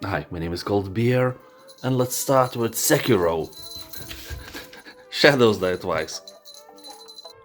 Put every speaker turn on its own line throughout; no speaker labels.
Hi, my name is Cold Beer, and let's start with Sekiro. Shadows Die Twice.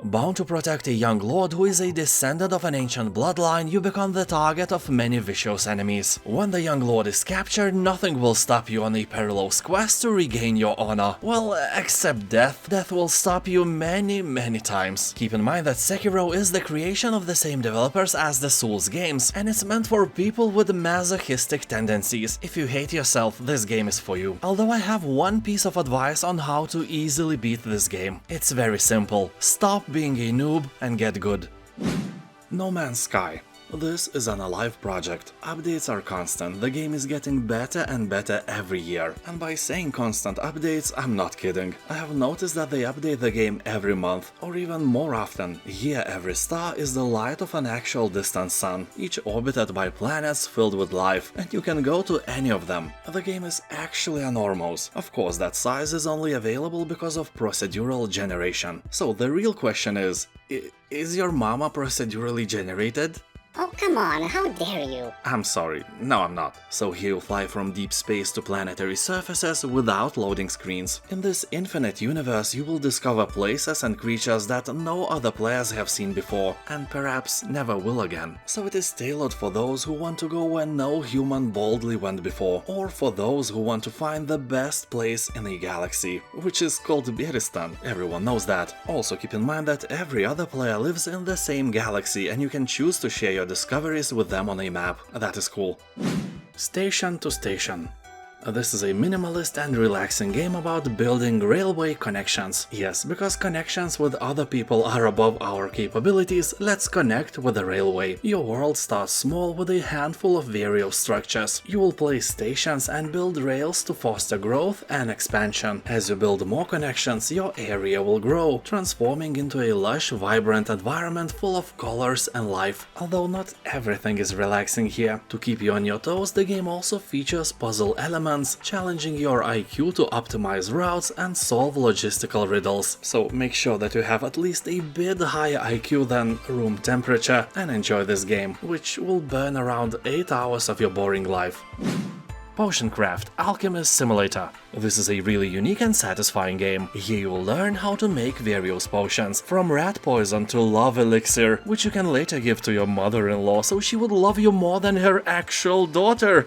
Bound to protect a young lord who is a descendant of an ancient bloodline, you become the target of many vicious enemies. When the young lord is captured, nothing will stop you on a perilous quest to regain your honor. Well, except death. Death will stop you many times. Keep in mind that Sekiro is the creation of the same developers as the Souls games, and it's meant for people with masochistic tendencies. If you hate yourself, this game is for you. Although I have one piece of advice on how to easily beat this game. It's very simple. Stop being a noob and get good. No Man's Sky. This is an alive project. Updates are constant, the game is getting better and better every year. And by saying constant updates, I'm not kidding. I have noticed that they update the game every month, or even more often. Here every star is the light of an actual distant sun, each orbited by planets filled with life, and you can go to any of them. The game is actually enormous. Of course, that size is only available because of procedural generation. So the real question is your mama procedurally generated?
Oh, come on, how dare you?
I'm sorry, no I'm not. So here you fly from deep space to planetary surfaces without loading screens. In this infinite universe you will discover places and creatures that no other players have seen before, and perhaps never will again. So it is tailored for those who want to go where no human boldly went before, or for those who want to find the best place in the galaxy, which is called Beristan. Everyone knows that. Also keep in mind that every other player lives in the same galaxy and you can choose to share your discoveries with them on a map. That is cool. Station to Station. This is a minimalist and relaxing game about building railway connections. Yes, because connections with other people are above our capabilities, let's connect with the railway. Your world starts small with a handful of various structures. You will place stations and build rails to foster growth and expansion. As you build more connections, your area will grow, transforming into a lush, vibrant environment full of colors and life. Although not everything is relaxing here. To keep you on your toes, the game also features puzzle elements, challenging your IQ to optimize routes and solve logistical riddles. So make sure that you have at least a bit higher IQ than room temperature and enjoy this game, which will burn around 8 hours of your boring life. Potion Craft Alchemist Simulator. This is a really unique and satisfying game. Here you will learn how to make various potions, from rat poison to love elixir, which you can later give to your mother-in-law so she would love you more than her actual daughter.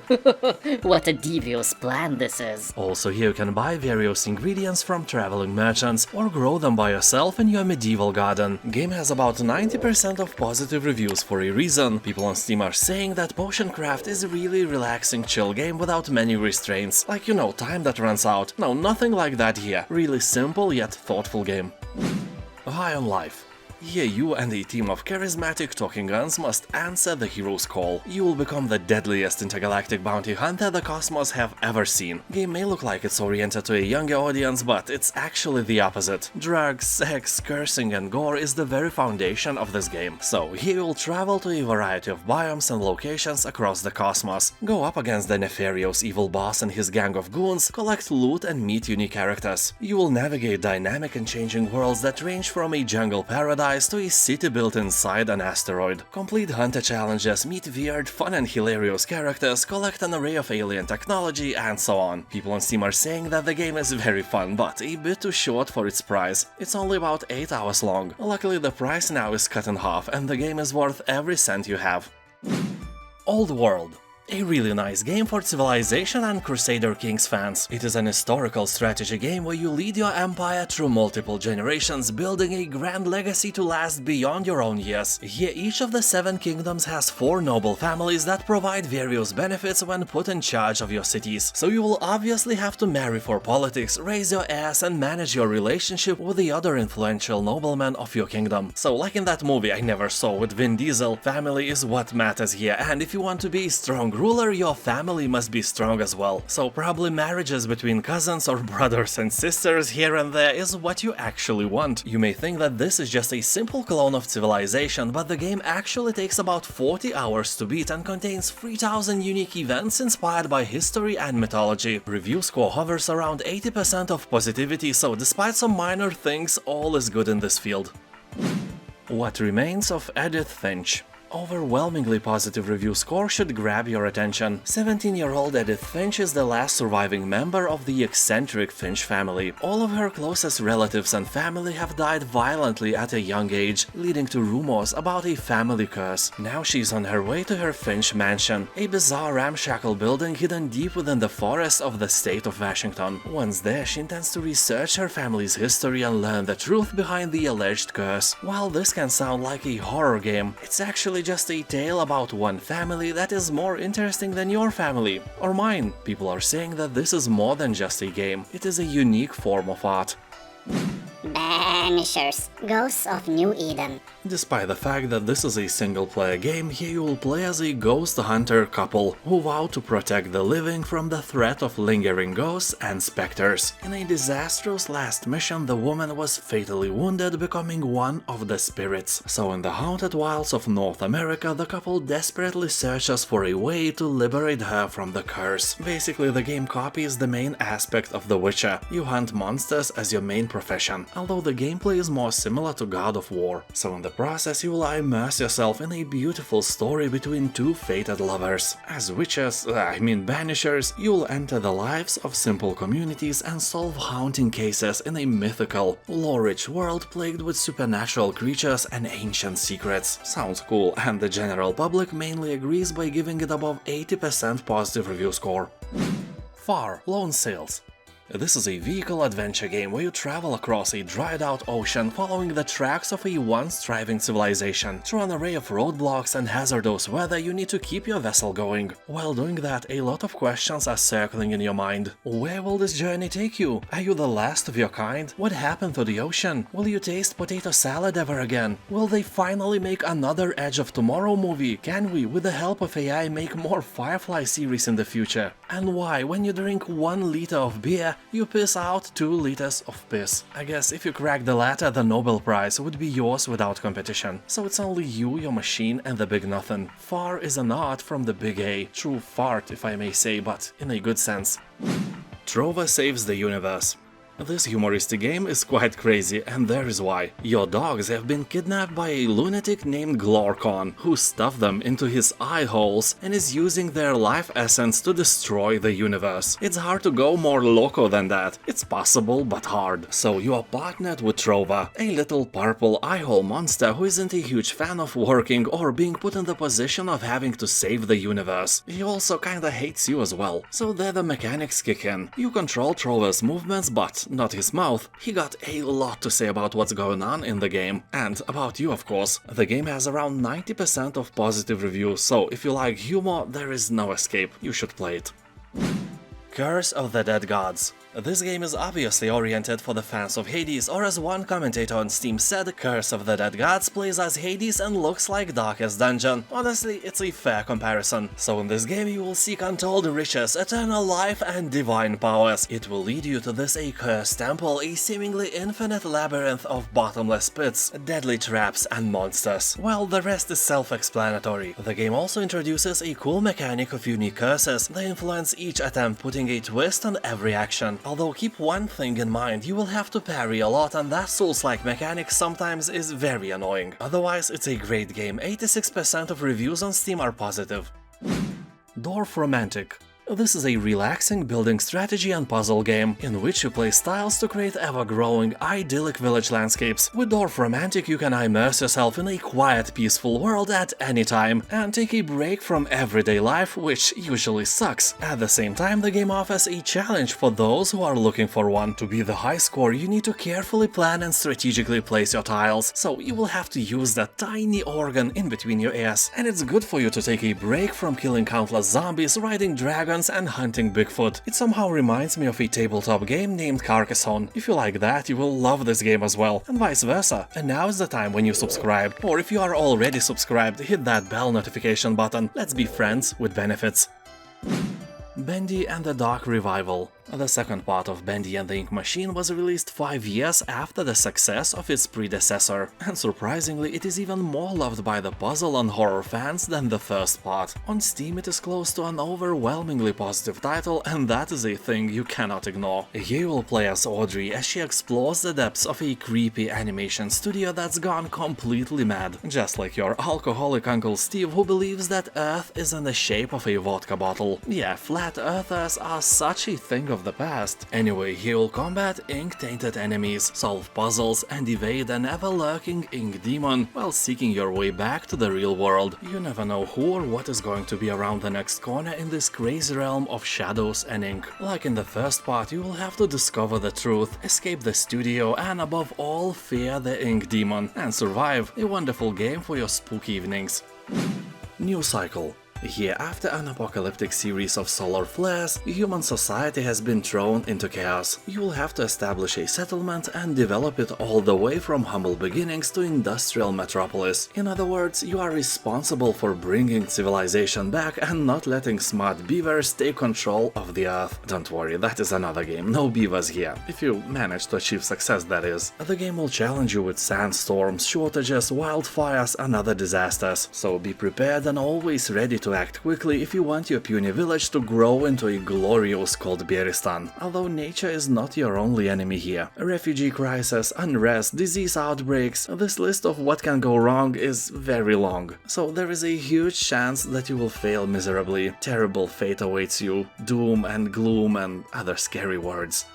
What a devious plan this is.
Also here you can buy various ingredients from traveling merchants or grow them by yourself in your medieval garden. Game has about 90% of positive reviews for a reason. People on Steam are saying that Potion Craft is a really relaxing chill game without many restraints, like time that runs out. No, nothing like that here. Really simple yet thoughtful game. High on Life. Here you and a team of charismatic talking guns must answer the hero's call. You will become the deadliest intergalactic bounty hunter the cosmos have ever seen. Game may look like it's oriented to a younger audience, but it's actually the opposite. Drugs, sex, cursing and gore is the very foundation of this game. So here you'll travel to a variety of biomes and locations across the cosmos, go up against the nefarious evil boss and his gang of goons, collect loot and meet unique characters. You will navigate dynamic and changing worlds that range from a jungle paradise to a city built inside an asteroid. Complete hunter challenges, meet weird, fun and hilarious characters, collect an array of alien technology, and so on. People on Steam are saying that the game is very fun, but a bit too short for its price. It's only about 8 hours long. Luckily the price now is cut in half, and the game is worth every cent you have. Old World. A really nice game for Civilization and Crusader Kings fans. It is an historical strategy game where you lead your empire through multiple generations, building a grand legacy to last beyond your own years. Here each of the 7 kingdoms has 4 noble families that provide various benefits when put in charge of your cities. So you will obviously have to marry for politics, raise your heirs and manage your relationship with the other influential noblemen of your kingdom. So like in that movie I never saw with Vin Diesel, family is what matters here, and if you want to be a strong ruler, your family must be strong as well. So probably marriages between cousins or brothers and sisters here and there is what you actually want. You may think that this is just a simple clone of Civilization, but the game actually takes about 40 hours to beat and contains 3000 unique events inspired by history and mythology. Review score hovers around 80% of positivity, so despite some minor things, all is good in this field. What Remains of Edith Finch. overwhelmingly positive review score should grab your attention. 17-year-old Edith Finch is the last surviving member of the eccentric Finch family. All of her closest relatives and family have died violently at a young age, leading to rumors about a family curse. Now she's on her way to her Finch mansion, a bizarre ramshackle building hidden deep within the forest of the state of Washington. Once there, she intends to research her family's history and learn the truth behind the alleged curse. While this can sound like a horror game, it's actually just a tale about one family that is more interesting than your family, or mine. People are saying that this is more than just a game, it is a unique form of art.
Banishers, Ghosts of New Eden.
Despite the fact that this is a single-player game, here you will play as a ghost hunter couple who vow to protect the living from the threat of lingering ghosts and specters. In a disastrous last mission, the woman was fatally wounded, becoming one of the spirits. So in the haunted wilds of North America, the couple desperately searches for a way to liberate her from the curse. Basically, the game copies the main aspect of The Witcher. You hunt monsters as your main profession, although the gameplay is more similar to God of War. So in the process, you will immerse yourself in a beautiful story between two fated lovers. As witches, banishers, you will enter the lives of simple communities and solve haunting cases in a mythical, lore-rich world plagued with supernatural creatures and ancient secrets. Sounds cool, and the general public mainly agrees by giving it above 80% positive review score. Far Lone Sails. This is a vehicle adventure game where you travel across a dried-out ocean following the tracks of a once thriving civilization. Through an array of roadblocks and hazardous weather, you need to keep your vessel going. While doing that, a lot of questions are circling in your mind. Where will this journey take you? Are you the last of your kind? What happened to the ocean? Will you taste potato salad ever again? Will they finally make another Edge of Tomorrow movie? Can we, with the help of AI, make more Firefly series in the future? And why, when you drink 1 liter of beer, you piss out 2 liters of piss? I guess if you crack the latter, the Nobel Prize would be yours without competition. So it's only you, your machine, and the big nothing. Far is an art from the big A. True fart, if I may say, but in a good sense. Trover saves the universe. This humoristic game is quite crazy, and there is why. Your dogs have been kidnapped by a lunatic named Glorcon, who stuffed them into his eye holes and is using their life essence to destroy the universe. It's hard to go more loco than that. It's possible, but hard. So you are partnered with Trover, a little purple eye-hole monster who isn't a huge fan of working or being put in the position of having to save the universe. He also kinda hates you as well. So there the mechanics kick in. You control Trover's movements, but not his mouth. He got a lot to say about what's going on in the game, and about you, of course. The game has around 90% of positive reviews, so if you like humor, there is no escape. You should play it. Curse of the Dead Gods. This game is obviously oriented for the fans of Hades, or as one commentator on Steam said, Curse of the Dead Gods plays as Hades and looks like Darkest Dungeon. Honestly, it's a fair comparison. So in this game you will seek untold riches, eternal life and divine powers. It will lead you to this accursed temple, a seemingly infinite labyrinth of bottomless pits, deadly traps and monsters. Well, the rest is self-explanatory. The game also introduces a cool mechanic of unique curses. They influence each attempt, putting a twist on every action. Although keep one thing in mind, you will have to parry a lot, and that Souls-like mechanic sometimes is very annoying. Otherwise, it's a great game. 86% of reviews on Steam are positive. Dorfromantik. This is a relaxing building strategy and puzzle game, in which you place tiles to create ever-growing, idyllic village landscapes. With Dorfromantik you can immerse yourself in a quiet, peaceful world at any time, and take a break from everyday life, which usually sucks. At the same time, the game offers a challenge for those who are looking for one. To be the high score, you need to carefully plan and strategically place your tiles, so you will have to use that tiny organ in between your ears. And it's good for you to take a break from killing countless zombies, riding dragons, and hunting Bigfoot. It somehow reminds me of a tabletop game named Carcassonne. If you like that, you will love this game as well, and vice versa. And now is the time when you subscribe, or if you are already subscribed, hit that bell notification button. Let's be friends with benefits. Bendy and the Dark Revival. The second part of Bendy and the Ink Machine was released 5 years after the success of its predecessor, and surprisingly it is even more loved by the puzzle and horror fans than the first part. On Steam it is close to an overwhelmingly positive title, and that is a thing you cannot ignore. Here you will play as Audrey as she explores the depths of a creepy animation studio that's gone completely mad, just like your alcoholic Uncle Steve who believes that Earth is in the shape of a vodka bottle. Yeah, flat earthers are such a thing of the past. Anyway, here you'll combat ink-tainted enemies, solve puzzles, and evade an ever-lurking ink demon while seeking your way back to the real world. You never know who or what is going to be around the next corner in this crazy realm of shadows and ink. Like in the first part, you will have to discover the truth, escape the studio, and above all, fear the ink demon, and survive. A wonderful game for your spooky evenings. New Cycle. Here, after an apocalyptic series of solar flares, human society has been thrown into chaos. You will have to establish a settlement and develop it all the way from humble beginnings to industrial metropolis. In other words, you are responsible for bringing civilization back and not letting smart beavers take control of the earth. Don't worry, that is another game, no beavers here. If you manage to achieve success, that is. The game will challenge you with sandstorms, shortages, wildfires and other disasters, so be prepared and always ready to act quickly if you want your puny village to grow into a glorious cold Bearistan. Although nature is not your only enemy here. A refugee crisis, unrest, disease outbreaks, this list of what can go wrong is very long. So there is a huge chance that you will fail miserably. Terrible fate awaits you, doom and gloom and other scary words.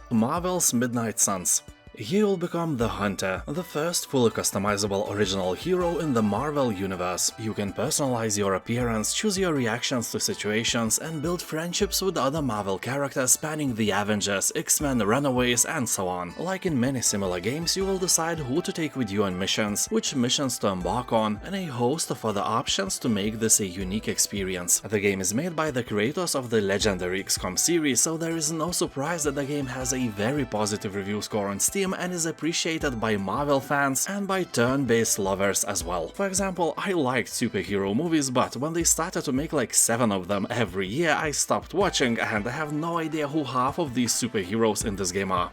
Marvel's Midnight Suns. Here you'll become the Hunter, the first fully customizable original hero in the Marvel universe. You can personalize your appearance, choose your reactions to situations, and build friendships with other Marvel characters spanning the Avengers, X-Men, Runaways, and so on. Like in many similar games, you will decide who to take with you on missions, which missions to embark on, and a host of other options to make this a unique experience. The game is made by the creators of the legendary XCOM series, so there is no surprise that the game has a very positive review score on Steam and is appreciated by Marvel fans and by turn-based lovers as well. For example, I liked superhero movies, but when they started to make like 7 of them every year, I stopped watching and I have no idea who half of these superheroes in this game are.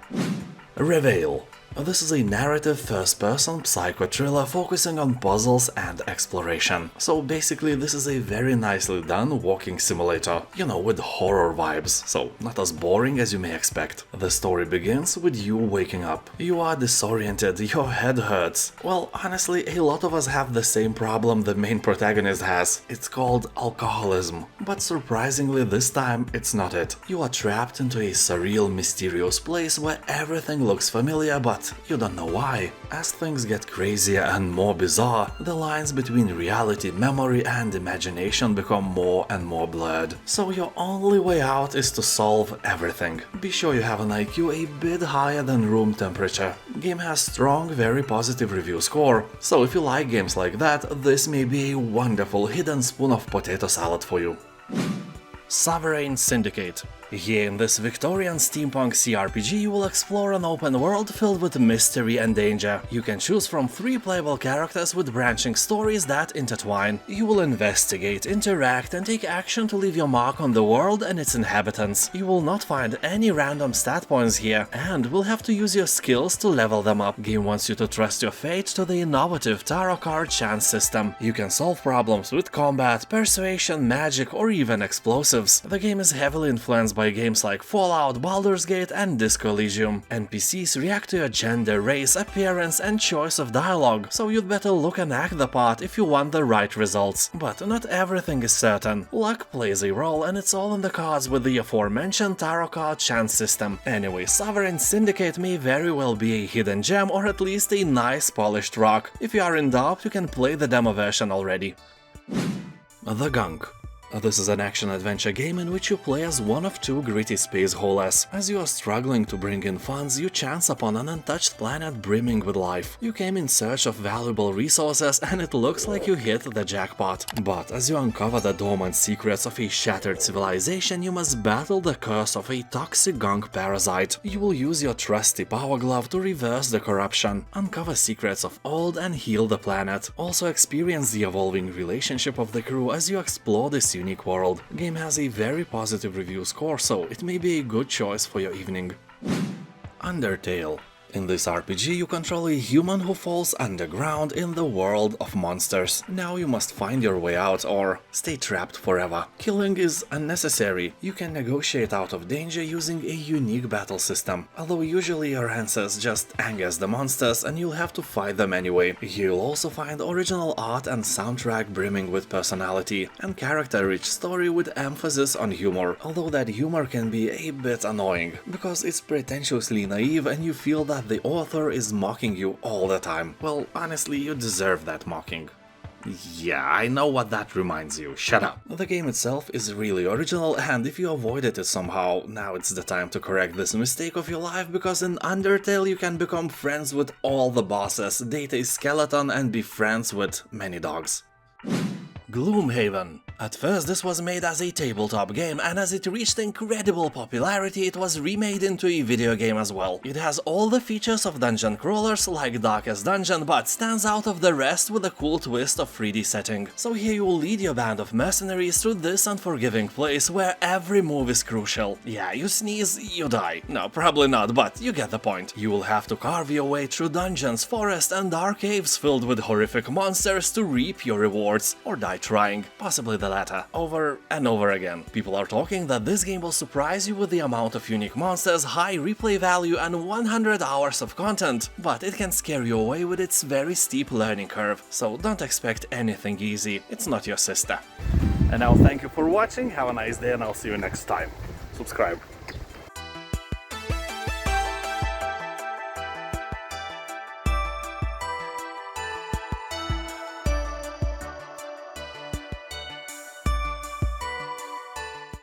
REVEIL. This is a narrative first-person psycho thriller focusing on puzzles and exploration. So basically this is a very nicely done walking simulator, you know, with horror vibes, so not as boring as you may expect. The story begins with you waking up. You are disoriented, your head hurts. Well, honestly, a lot of us have the same problem the main protagonist has. It's called alcoholism. But surprisingly this time it's not it. You are trapped into a surreal, mysterious place where everything looks familiar but you don't know why. As things get crazier and more bizarre, the lines between reality, memory and imagination become more and more blurred. So your only way out is to solve everything. Be sure you have an IQ a bit higher than room temperature. Game has strong, very positive review score, so if you like games like that, this may be a wonderful hidden spoon of potato salad for you. Sovereign Syndicate. Here in this Victorian steampunk CRPG you will explore an open world filled with mystery and danger. You can choose from 3 playable characters with branching stories that intertwine. You will investigate, interact and take action to leave your mark on the world and its inhabitants. You will not find any random stat points here and will have to use your skills to level them up. Game wants you to trust your fate to the innovative tarot card chance system. You can solve problems with combat, persuasion, magic or even explosives. The game is heavily influenced by games like Fallout, Baldur's Gate and Disco Elysium. NPCs react to your gender, race, appearance and choice of dialogue, so you'd better look and act the part if you want the right results. But not everything is certain. Luck plays a role and it's all in the cards with the aforementioned tarot card chance system. Anyway, Sovereign Syndicate may very well be a hidden gem or at least a nice polished rock. If you are in doubt, you can play the demo version already. The Gunk. This is an action-adventure game in which you play as one of 2 gritty space holers. As you are struggling to bring in funds, you chance upon an untouched planet brimming with life. You came in search of valuable resources and it looks like you hit the jackpot. But as you uncover the dormant secrets of a shattered civilization, you must battle the curse of a toxic gunk parasite. You will use your trusty power glove to reverse the corruption, uncover secrets of old and heal the planet. Also experience the evolving relationship of the crew as you explore this unique world. Game has a very positive review score, so it may be a good choice for your evening. Undertale. In this RPG, you control a human who falls underground in the world of monsters. Now you must find your way out or stay trapped forever. Killing is unnecessary. You can negotiate out of danger using a unique battle system, although usually your answers just angers the monsters and you'll have to fight them anyway. You'll also find original art and soundtrack brimming with personality, and character-rich story with emphasis on humor, although that humor can be a bit annoying, because it's pretentiously naive and you feel that the author is mocking you all the time. Well, honestly, you deserve that mocking. Yeah, I know what that reminds you, shut up. The game itself is really original, and if you avoided it somehow, now it's the time to correct this mistake of your life, because in Undertale you can become friends with all the bosses, date a skeleton and be friends with many dogs. Gloomhaven. At first this was made as a tabletop game, and as it reached incredible popularity it was remade into a video game as well. It has all the features of dungeon crawlers like Darkest Dungeon, but stands out of the rest with a cool twist of 3D setting. So here you will lead your band of mercenaries through this unforgiving place where every move is crucial. Yeah, you sneeze, you die. No, probably not, but you get the point. You will have to carve your way through dungeons, forests and dark caves filled with horrific monsters to reap your rewards, or die trying, possibly the latter, over and over again. People are talking that this game will surprise you with the amount of unique monsters, high replay value and 100 hours of content, but it can scare you away with its very steep learning curve, so don't expect anything easy, it's not your sister.
And now thank you for watching, have a nice day and I'll see you next time. Subscribe.